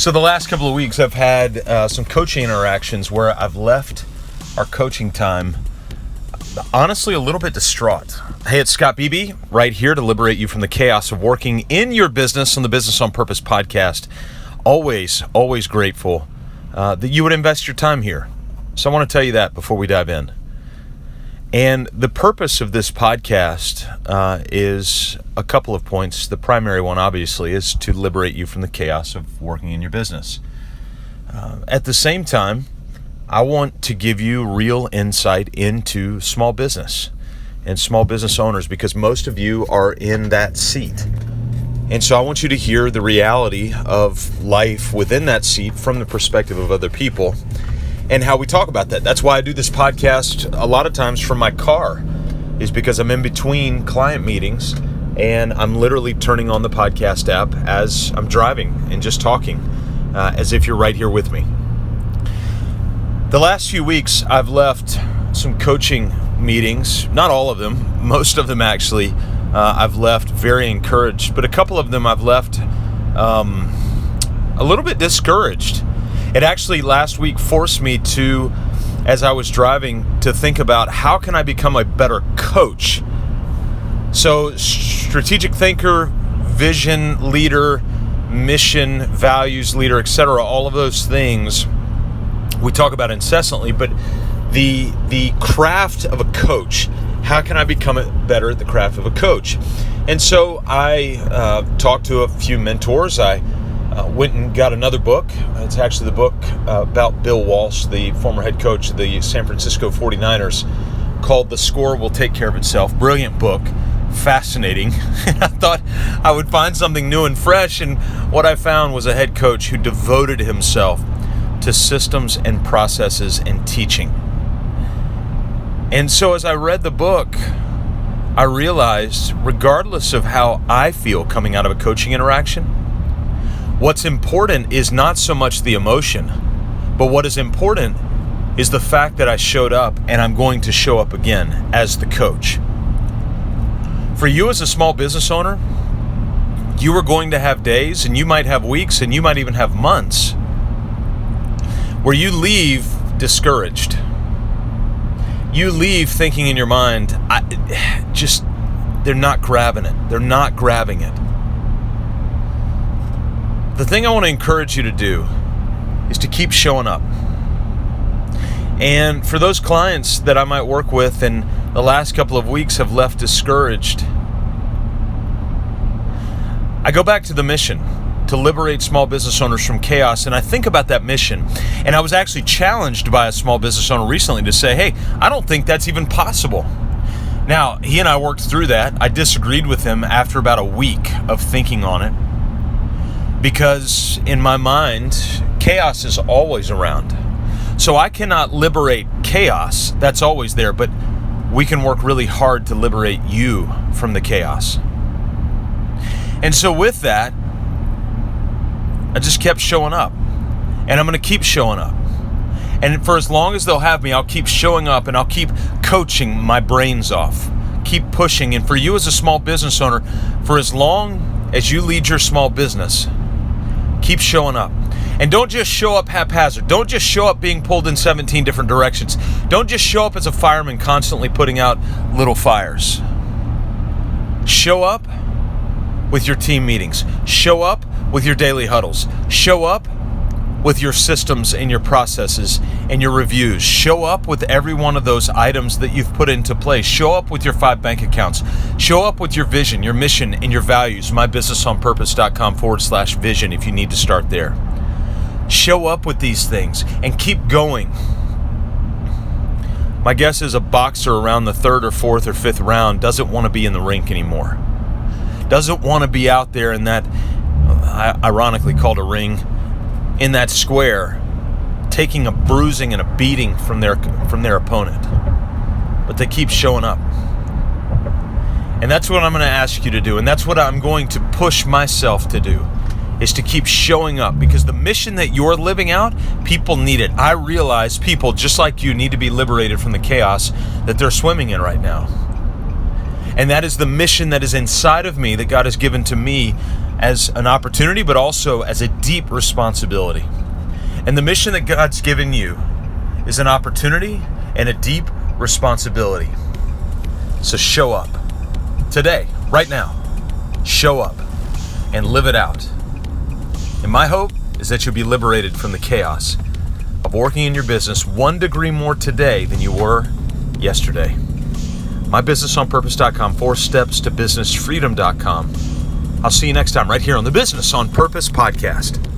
So the last couple of weeks I've had some coaching interactions where I've left our coaching time honestly a little bit distraught. Hey, it's Scott Beebe right here to liberate you from the chaos of working in your business on the Business on Purpose podcast. Always grateful that you would invest your time here. So I want to tell you that before we dive in. And the purpose of this podcast is a couple of points. The primary one, obviously, is to liberate you from the chaos of working in your business. At the same time, I want to give you real insight into small business and small business owners because most of you are in that seat. And so I want you to hear the reality of life within that seat from the perspective of other people and how we talk about that. That's why I do this podcast a lot of times from my car, is because I'm in between client meetings and I'm literally turning on the podcast app as I'm driving and just talking as if you're right here with me. The last few weeks I've left some coaching meetings, not all of them, most of them actually, I've left very encouraged, but a couple of them I've left a little bit discouraged. It actually last week forced me to, as I was driving, to think about how can I become a better coach. So strategic thinker, vision leader, mission, values leader, etc., all of those things we talk about incessantly, but the craft of a coach, how can I become better at the craft of a coach? And so I talked to a few mentors. I went and got another book. It's actually the book about Bill Walsh, the former head coach of the San Francisco 49ers, called The Score Will Take Care of Itself. Brilliant book, fascinating. I thought I would find something new and fresh, and what I found was a head coach who devoted himself to systems and processes and teaching. And so as I read the book, I realized, regardless of how I feel coming out of a coaching interaction, what's important is not so much the emotion, but what is important is the fact that I showed up and I'm going to show up again as the coach. For you as a small business owner, you are going to have days, and you might have weeks, and you might even have months where you leave discouraged. You leave thinking in your mind, they're not grabbing it. They're not grabbing it. The thing I want to encourage you to do is to keep showing up. And for those clients that I might work with and the last couple of weeks have left discouraged, I go back to the mission to liberate small business owners from chaos, and I think about that mission. And I was actually challenged by a small business owner recently to say, hey, I don't think that's even possible. Now, he and I worked through that. I disagreed with him after about a week of thinking on it, because in my mind, chaos is always around. So I cannot liberate chaos. That's always there, but we can work really hard to liberate you from the chaos. And so with that, I just kept showing up, and I'm going to keep showing up. And for as long as they'll have me, I'll keep showing up, and I'll keep coaching my brains off, keep pushing. And for you as a small business owner, for as long as you lead your small business, keep showing up. And don't just show up haphazard. Don't just show up being pulled in 17 different directions. Don't just show up as a fireman constantly putting out little fires. Show up with your team meetings. Show up with your daily huddles. Show up with your systems and your processes and your reviews. Show up with every one of those items that you've put into place. Show up with your 5 bank accounts. Show up with your vision, your mission, and your values. mybusinessonpurpose.com/vision if you need to start there. Show up with these things and keep going. My guess is a boxer around the 3rd or 4th or 5th round doesn't want to be in the rink anymore. Doesn't want to be out there in that, ironically called a ring, in that square, taking a bruising and a beating from their opponent. But they keep showing up. And that's what I'm going to ask you to do, and that's what I'm going to push myself to do, is to keep showing up, because the mission that you're living out, people need it. I realize people just like you need to be liberated from the chaos that they're swimming in right now. And that is the mission that is inside of me that God has given to me as an opportunity, but also as a deep responsibility. And the mission that God's given you is an opportunity and a deep responsibility. So show up today, right now. Show up and live it out. And my hope is that you'll be liberated from the chaos of working in your business 1 degree more today than you were yesterday. MyBusinessOnPurpose.com, 4 steps to businessfreedom.com. I'll see you next time right here on the Business on Purpose podcast.